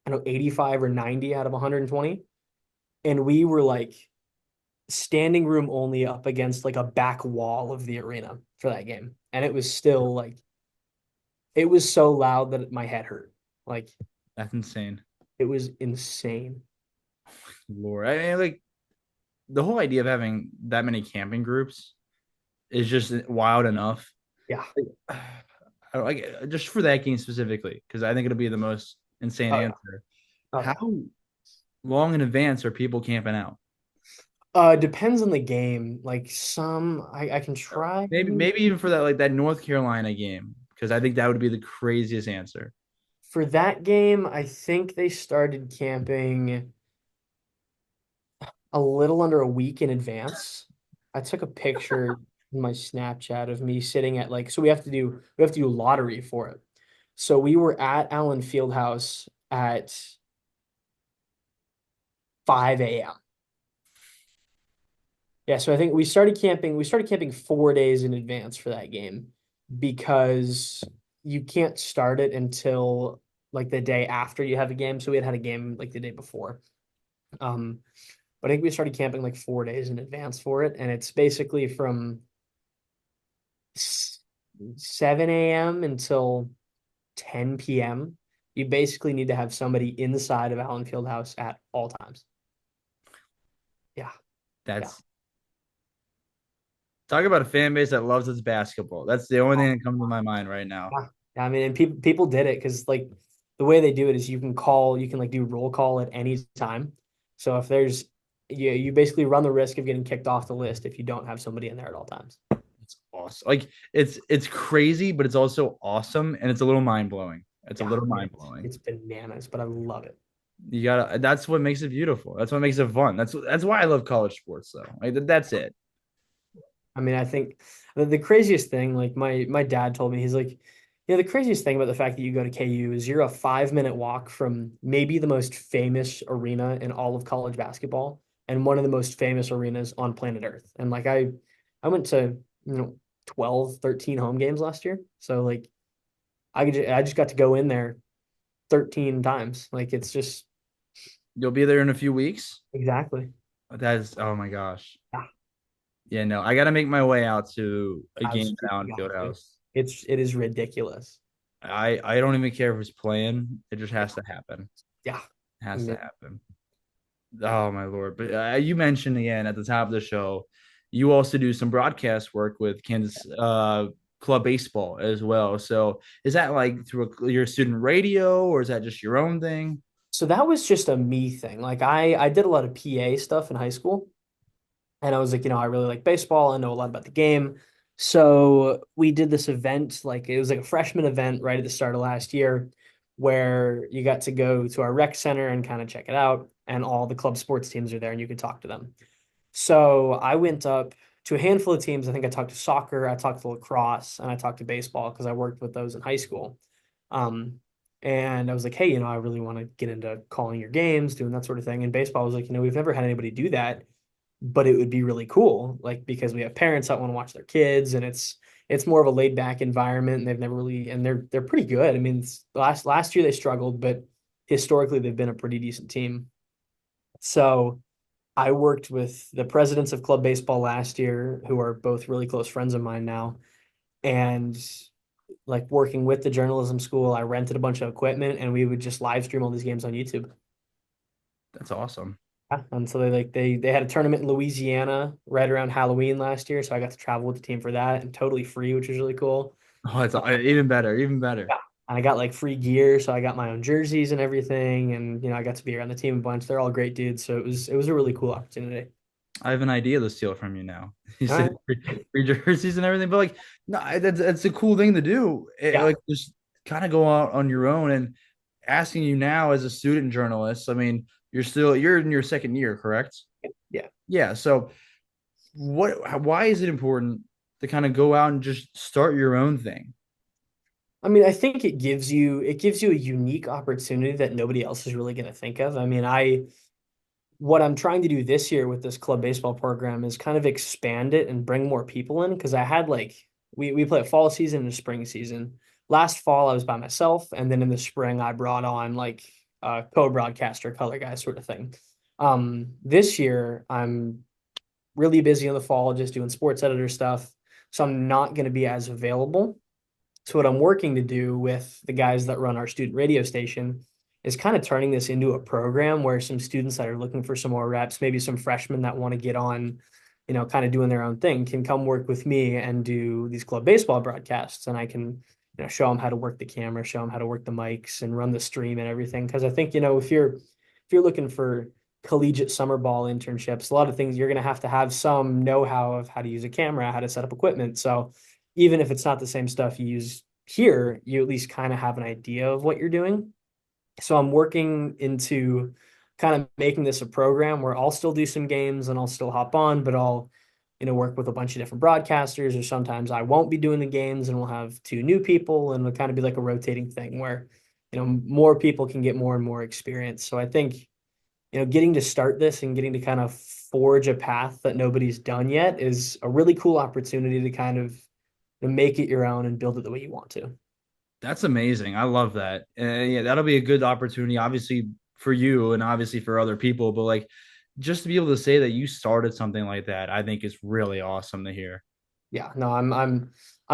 I don't know, 85 or 90 out of 120. And we were like standing room only up against like a back wall of the arena for that game. And it was still like it was so loud that my head hurt. Like That's insane. it was insane. Lord. I mean, like the whole idea of having that many camping groups is just wild enough. Yeah. I don't like just for that game specifically, because I think it'll be the most insane Oh yeah. answer. Oh How yeah. long in advance are people camping out? Depends on the game. Like some I can try Maybe even for that like that North Carolina game, because I think that would be the craziest answer. for that game, I think they started camping a little under a week in advance. I took a picture in my Snapchat of me sitting at like so we have to do a lottery for it. So we were at Allen Fieldhouse at 5 a.m. Yeah, so I think we started camping 4 days in advance for that game because you can't start it until like the day after you have a game. So we had a game like the day before. Um, but I think we started camping like 4 days in advance for it, and it's basically from 7 a.m. until 10 p.m. You basically need to have somebody inside of Allen Fieldhouse at all times. Yeah, yeah. That's talk about a fan base that loves its basketball. That's the only thing that comes to my mind right now. Yeah. I mean, and people did it because like the way they do it is you can like do roll call at any time. So if there's you basically run the risk of getting kicked off the list if you don't have somebody in there at all times. It's awesome. Like it's crazy, but it's also awesome, and it's a little mind blowing. It's a Yeah, little I mean mind blowing. it's bananas, but I love it. You gotta. That's what makes it beautiful. That's what makes it fun. That's why I love college sports, though. Like that's it. I mean, I think the craziest thing, like my dad told me, he's like, the craziest thing about the fact that you go to KU is you're a 5-minute walk from maybe the most famous arena in all of college basketball and one of the most famous arenas on planet Earth. And like I went to, 12, 13 home games last year. So like I just got to go in there 13 times. Like it's just You'll be there in a few weeks. exactly. That's oh my gosh. Yeah, Yeah, no, I got to make my way out to a I game was, down you got to. Fieldhouse. It is ridiculous. I don't even care who's playing. It just has to happen. Yeah. It I has to mean, happen. Oh my lord! But you mentioned again at the top of the show, you also do some broadcast work with Kansas. club baseball as well. So is that like through your student radio, or is that just your own thing? So that was just a me thing. Like I did a lot of PA stuff in high school. And I was like, I really like baseball. I know a lot about the game. So we did this event, like it was like a freshman event right at the start of last year, where you got to go to our rec center and kind of check it out. And all the club sports teams are there and you could talk to them. So I went up to a handful of teams. I think I talked to soccer, I talked to lacrosse, and I talked to baseball because I worked with those in high school. Um, and I was like, hey, I really want to get into calling your games, doing that sort of thing. And baseball was like, we've never had anybody do that, but it would be really cool, like because we have parents that want to watch their kids, and it's more of a laid back environment. And they've never really, and they're pretty good. I mean, last year they struggled, but historically they've been a pretty decent team. So I worked with the presidents of club baseball last year, who are both really close friends of mine now, and like working with the journalism school, I rented a bunch of equipment and we would just live stream all these games on YouTube. That's awesome. Yeah, and so they had a tournament in Louisiana right around Halloween last year, so I got to travel with the team for that and totally free, which was really cool. Oh, it's Uh, even better, even better. yeah. And I got like free gear, so I got my own jerseys and everything, and I got to be around the team a bunch. They're all great dudes, so it was a really cool opportunity. I have an idea to steal from you now. You All said right. free jerseys and everything, but like, no, that's a cool thing to do. Yeah. Like, just kind of go out on your own. And asking you now as a student journalist, I mean, you're in your second year, correct? Yeah. Yeah. So why is it important to kind of go out and just start your own thing? I mean, I think it gives you a unique opportunity that nobody else is really going to think of. I mean, what I'm trying to do this year with this club baseball program is kind of expand it and bring more people in, because I had like we play a fall season and a spring season. Last fall I was by myself, and then in the spring I brought on like a co-broadcaster, color guy sort of thing. This year I'm really busy in the fall just doing sports editor stuff, so I'm not going to be as available. So what I'm working to do with the guys that run our student radio station is kind of turning this into a program where some students that are looking for some more reps, maybe some freshmen that want to get on, kind of doing their own thing, can come work with me and do these club baseball broadcasts. And I can, show them how to work the camera, show them how to work the mics and run the stream and everything. Because I think, if you're looking for collegiate summer ball internships, a lot of things you're going to have some know-how of how to use a camera, how to set up equipment. So even if it's not the same stuff you use here, you at least kind of have an idea of what you're doing. So I'm working into kind of making this a program where I'll still do some games and I'll still hop on, but I'll, work with a bunch of different broadcasters, or sometimes I won't be doing the games and we'll have two new people, and it'll kind of be like a rotating thing where, more people can get more and more experience. So I think, getting to start this and getting to kind of forge a path that nobody's done yet is a really cool opportunity to kind of make it your own and build it the way you want to. That's amazing. I love that. Yeah, that'll be a good opportunity, obviously for you and obviously for other people. But like, just to be able to say that you started something like that, I think is really awesome to hear. Yeah, no, I'm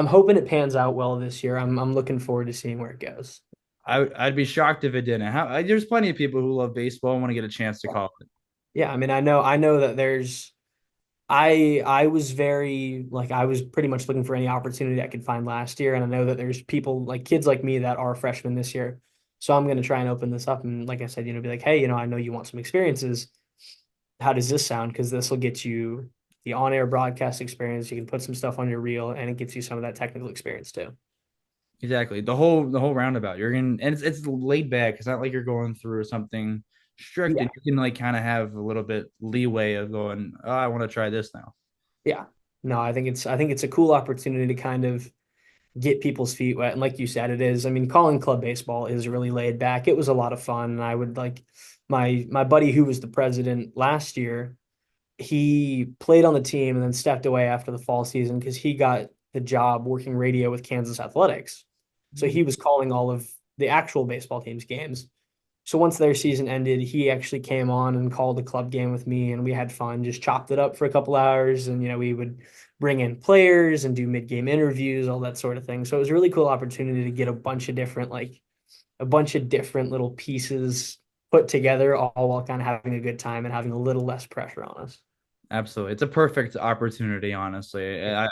hoping it pans out well this year. I'm looking forward to seeing where it goes. I'd be shocked if it didn't. There's plenty of people who love baseball and want to get a chance to call it. Yeah, I mean, I know that I was very like I was pretty much looking for any opportunity I could find last year, and I know that there's people like kids like me that are freshmen this year. So I'm going to try and open this up and, like I said, be like, hey, I know you want some experiences. How does this sound? Because this will get you the on-air broadcast experience. You can put some stuff on your reel, and it gets you some of that technical experience too. Exactly. The whole roundabout. You're going and it's laid back. It's not like you're going through something strict, Yeah, and you can like kind of have a little bit leeway of going, oh, I want to try this now. yeah. No, I think it's a cool opportunity to kind of get people's feet wet. And like you said, it is. I mean, calling club baseball is really laid back. It was a lot of fun. And I would like my buddy who was the president last year, he played on the team and then stepped away after the fall season because he got the job working radio with Kansas Athletics. So he was calling all of the actual baseball team's games. So once their season ended, he actually came on and called a club game with me, and we had fun, just chopped it up for a couple hours. And, we would bring in players and do mid-game interviews, all that sort of thing. So it was a really cool opportunity to get a bunch of different little pieces put together, all while kind of having a good time and having a little less pressure on us. Absolutely. It's a perfect opportunity, honestly. Yeah.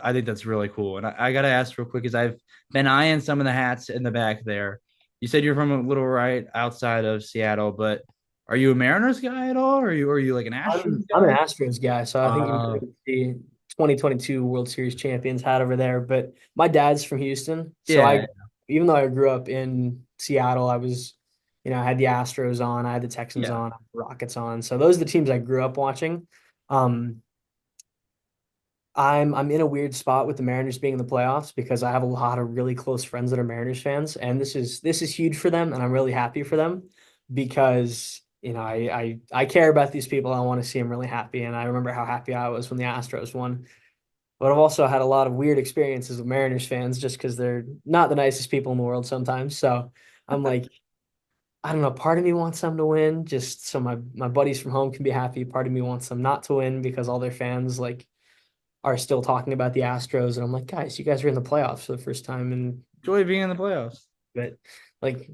I think that's really cool. And I gotta ask real quick, because I've been eyeing some of the hats in the back there. You said you're from a little right outside of Seattle, but are you a Mariners guy at all? Or are you like an Astros I'm an guy? Astros guy, so I think you Uh, might see 2022 World Series champions hat over there. But my dad's from Houston, so yeah, even though I grew up in Seattle, I had the Astros on, I had the Texans yeah. on, I had the Rockets on. So those are the teams I grew up watching. Um, I'm in a weird spot with the Mariners being in the playoffs because I have a lot of really close friends that are Mariners fans, and this is huge for them, and I'm really happy for them because I care about these people. I want to see them really happy, and I remember how happy I was when the Astros won. But I've also had a lot of weird experiences with Mariners fans just because they're not the nicest people in the world sometimes. So I'm like, I don't know. Part of me wants them to win just so my buddies from home can be happy. Part of me wants them not to win because all their fans are still talking about the Astros, and I'm like, guys, you guys are in the playoffs for the first time, and Enjoy being in the playoffs. but like,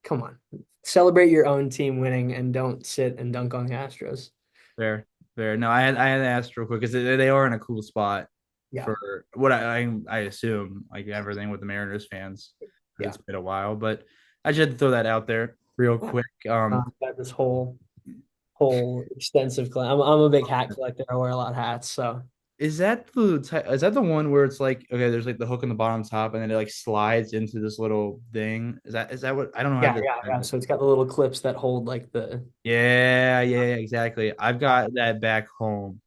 come on, celebrate your own team winning, and don't sit and dunk on the Astros. Fair, fair. No, I had to ask real quick because they are in a cool spot Yeah, for what I assume, like everything with the Mariners fans. yeah, It's been a while, but I just had to throw that out there real yeah. quick. Got this whole extensive I'm a big hat collector. I wear a lot of hats, so Is that the one where it's like, okay, there's like the hook on the bottom top and then it like slides into this little thing? Is that what, I don't know how yeah, to yeah, describe yeah. it. So it's got the little clips that hold like the. Yeah, yeah, yeah, exactly. I've got that back home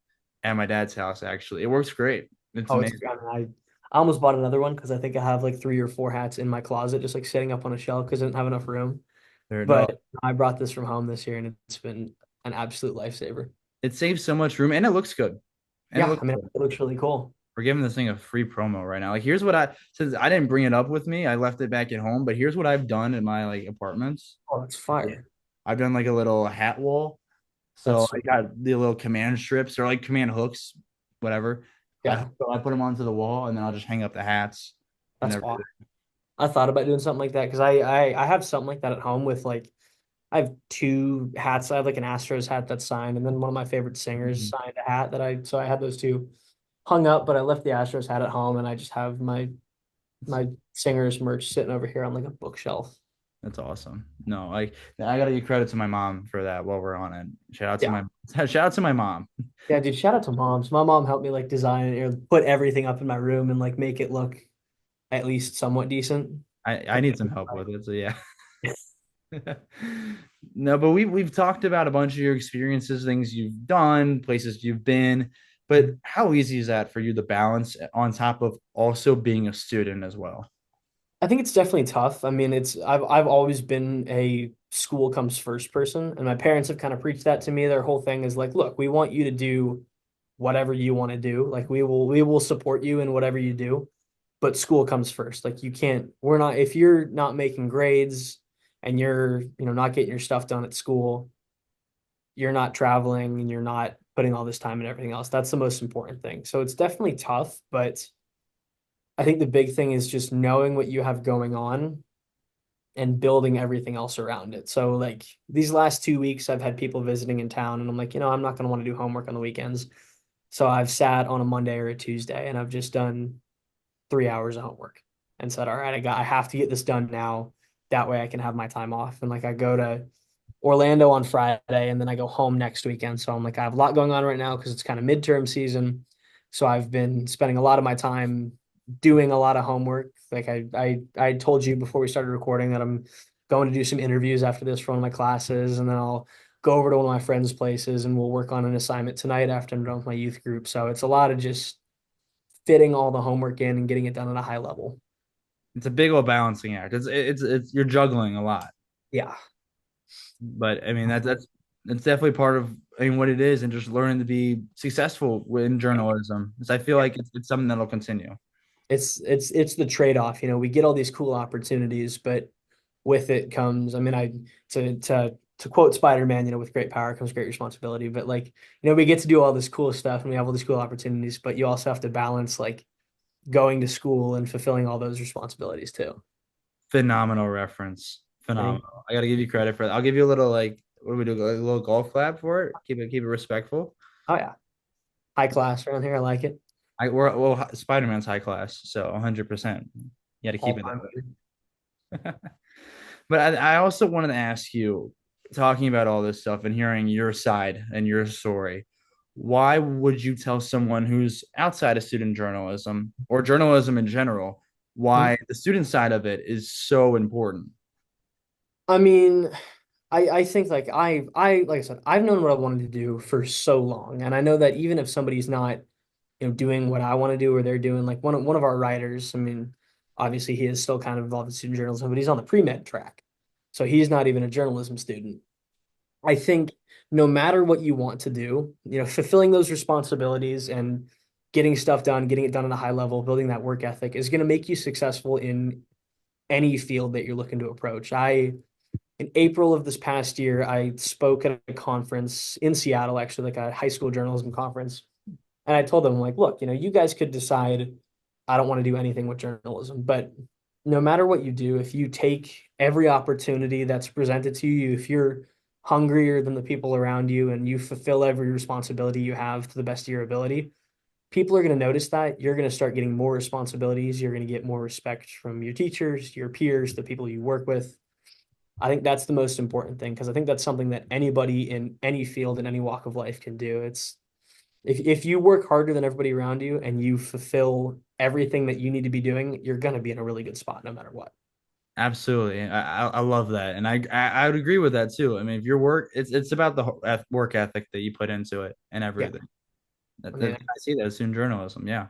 at my dad's house actually. It works great. It's Oh, it's. amazing. I almost bought another one because I think I have like 3 or 4 hats in my closet, just like sitting up on a shelf because I didn't have enough room. No, But I brought this from home this year, and it's been an absolute lifesaver. it saves so much room and it looks good. And it Yeah, looks I mean, good. it looks really cool. We're giving this thing a free promo right now. Like, here's what since I didn't bring it up with me, I left it back at home. But here's what I've done in my like apartments. Oh, it's Yeah. fire. I've done like a little hat wall. That's So I sweet. got the little command strips or like command hooks, whatever. I Yeah, I put them onto the wall and then I'll just hang up the hats and that's everything. awesome. I thought about doing something like that because I have something like that at home with like I have 2 hats. I have like an Astros hat that's signed, and then one of my favorite singers Mhm. signed a hat that I so I had those two hung up, but I left the Astros hat at home, and I just have my singers merch sitting over here on like a bookshelf. That's awesome. No, I gotta give credit to my mom for that while we're on it. Shout out to Yeah. my shout out to my mom. Yeah, dude, shout out to moms. My mom helped me like design or put everything up in my room and like make it look at least somewhat decent. I need some help with it. So yeah. No, but we've talked about a bunch of your experiences, things you've done, places you've been, but how easy is that for you to balance on top of also being a student as well? I think it's definitely tough. I mean, I've always been a school comes first person, and my parents have kind of preached that to me. Their whole thing is like, look, we want you to do whatever you want to do. Like we will support you in whatever you do, but school comes first. Like you can't, we're not, if you're not making grades and you're, not getting your stuff done at school, you're not traveling and you're not putting all this time and everything else. That's the most important thing. So it's definitely tough, but I think the big thing is just knowing what you have going on and building everything else around it. So like these last 2 weeks, I've had people visiting in town, and I'm like, I'm not going to want to do homework on the weekends. So I've sat on a Monday or a Tuesday, and I've just done 3 hours of homework and said, all right, I have to get this done now. That way I can have my time off. And like I go to Orlando on Friday, and then I go home next weekend. So I'm like, I have a lot going on right now because it's kind of midterm season. So I've been spending a lot of my time doing a lot of homework. Like I told you before we started recording that I'm going to do some interviews after this for one of my classes, and then I'll go over to one of my friends' places and we'll work on an assignment tonight after I'm done with my youth group. So it's a lot of just fitting all the homework in and getting it done at a high level. It's a big old balancing act. It's you're juggling a lot. Yeah. But I mean that's definitely part of, I mean, what it is, and just learning to be successful in journalism. Because I feel Yeah. like it's something that'll continue. It's the trade-off. We get all these cool opportunities, but with it comes, I mean, to quote Spider-Man, with great power comes great responsibility. But like, we get to do all this cool stuff and we have all these cool opportunities, but you also have to balance like going to school and fulfilling all those responsibilities too. Phenomenal reference. Thank Phenomenal. I gotta give you credit for that. I'll give you a little, like, what do we do? A little golf clap for it. Keep it respectful. Oh yeah, high class around here. I like it. Spider-Man's high class, so 100%. You got to All keep it that time. way. But I also wanted to ask you, talking about all this stuff and hearing your side and your story, why would you tell someone who's outside of student journalism or journalism in general, Mhm. why the student side of it is so important? I mean, I think like like I said, I've known what I wanted to do for so long, and I know that even if somebody's not, doing what I want to do or they're doing, like one of our writers, I mean, obviously he is still kind of involved in student journalism, but he's on the pre-med track, so he's not even a journalism student. I think no matter what you want to do, fulfilling those responsibilities and getting stuff done, getting it done at a high level, building that work ethic is going to make you successful in any field that you're looking to approach. In April of this past year, I spoke at a conference in Seattle, actually, like a high school journalism conference. And I told them, like, look, you guys could decide I don't want to do anything with journalism, but no matter what you do, if you take every opportunity that's presented to you, if you're hungrier than the people around you and you fulfill every responsibility you have to the best of your ability, people are going to notice that. You're going to start getting more responsibilities. You're going to get more respect from your teachers, your peers, the people you work with. I think that's the most important thing because I think that's something that anybody in any field in any walk of life can do. It's if you work harder than everybody around you and you fulfill everything that you need to be doing, you're gonna be in a really good spot no matter what. Absolutely. I love that. And I would agree with that too. I mean, if your work, it's about the work ethic that you put into it and Yeah. everything. I That mean, I see that as in journalism. Yeah.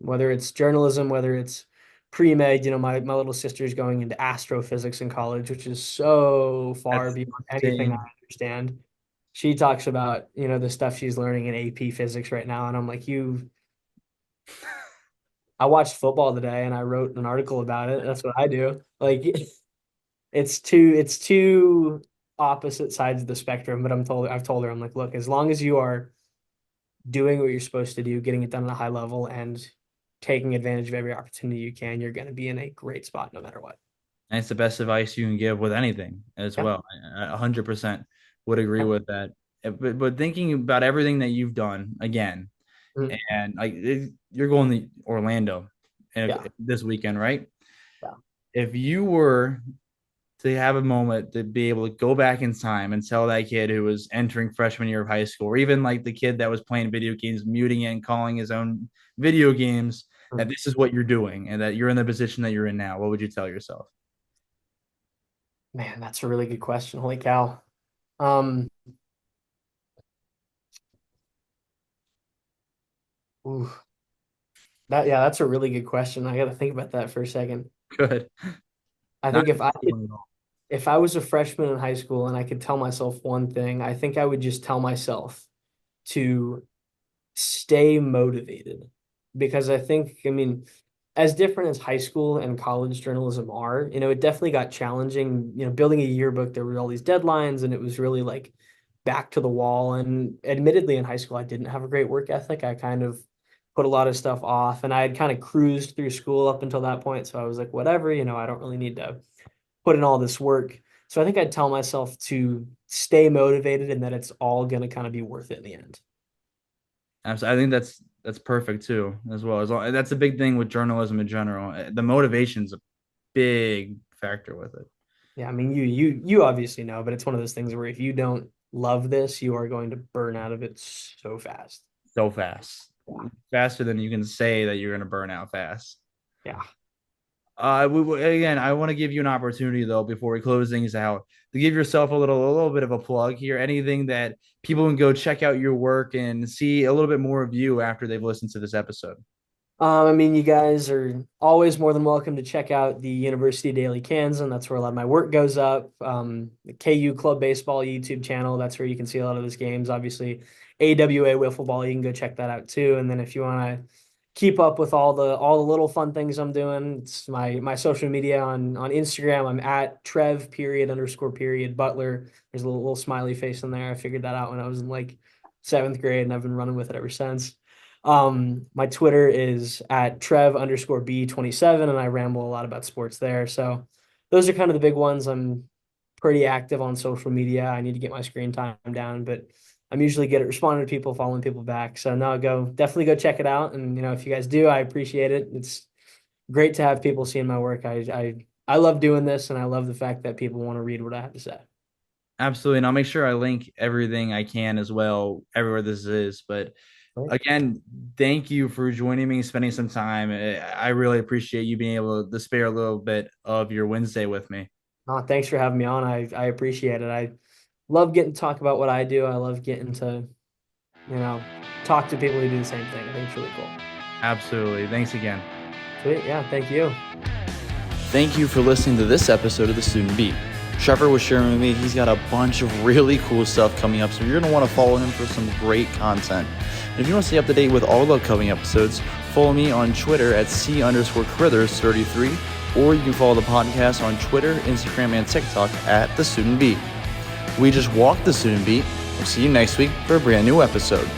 whether it's journalism, whether it's pre-med, my little sister's going into astrophysics in college, which is so far That's beyond anything I insane. understand. She talks about, the stuff she's learning in AP physics right now, and I'm like, I watched football today and I wrote an article about it. That's what I do. Like it's two opposite sides of the spectrum, but I've told her, I'm like, look, as long as you are doing what you're supposed to do, getting it done at a high level and taking advantage of every opportunity you can, you're going to be in a great spot no matter what. And it's the best advice you can give with anything as Yeah. well. I 100% would agree Yeah. with that. But thinking about everything that you've done again, Mhm. and you're going to Orlando Yeah. this weekend, right? Yeah. If you were to have a moment to be able to go back in time and tell that kid who was entering freshman year of high school, or even like the kid that was playing video games, muting it and calling his own video games, that Mhm. this is what you're doing and that you're in the position that you're in now, what would you tell yourself? Man, that's a really good question. Holy cow. Um, ooh, yeah, that's a really good question. I got to think about that for a second. Good. I Not think one at all. if I was a freshman in high school and I could tell myself one thing, I think I would just tell myself to stay motivated because I mean, as different as high school and college journalism are, it definitely got challenging. Building a yearbook, there were all these deadlines and it was really like back to the wall. And admittedly, in high school, I didn't have a great work ethic. I kind of put a lot of stuff off and I had kind of cruised through school up until that point. So I was like, whatever, I don't really need to put in all this work. So I think I'd tell myself to stay motivated and that it's all going to kind of be worth it in the end. Absolutely. I think that's perfect too, as well. That's a big thing with journalism in general. The motivation's a big factor with it. Yeah, I mean, you obviously know, but it's one of those things where if you don't love this, you are going to burn out of it so fast. So fast, Yeah. faster than you can say that you're going to burn out fast. Yeah. Again, I want to give you an opportunity though before we close things out to give yourself a little bit of a plug here. Anything that people can go check out your work and see a little bit more of you after they've listened to this episode. I mean, you guys are always more than welcome to check out the University Daily Kansan. That's where a lot of my work goes up. The KU Club Baseball YouTube channel. That's where you can see a lot of those games. Obviously, AWA Wiffle Ball. You can go check that out too. And then if you want to keep up with all the little fun things I'm doing, it's my social media on Instagram. I'm at Trev period underscore period Butler. There's a little smiley face in there. I figured that out when I was in like seventh grade, and I've been running with it ever since. My Twitter is at Trev underscore B27, and I ramble a lot about sports there. So those are kind of the big ones. I'm pretty active on social media. I need to get my screen time down, but I'm usually good at responding to people, following people back. So no, definitely go check it out. And if you guys do, I appreciate it. It's great to have people seeing my work. I love doing this, and I love the fact that people want to read what I have to say. Absolutely. And I'll make sure I link everything I can as well, everywhere this is. But Right. again, thank you for joining me, spending some time. I really appreciate you being able to spare a little bit of your Wednesday with me. Thanks for having me on. I appreciate it. I love getting to talk about what I do. I love getting to, talk to people who do the same thing. I think it's really cool. Absolutely. Thanks again. Sweet. Yeah. Thank you. Thank you for listening to this episode of The Student Beat. Trevor was sharing with me he's got a bunch of really cool stuff coming up, so you're going to want to follow him for some great content. And if you want to stay up to date with all the upcoming episodes, follow me on Twitter at C_Carithers33, or you can follow the podcast on Twitter, Instagram, and TikTok at The Student Beat. We just walked The Student Beat. We'll see you next week for a brand new episode.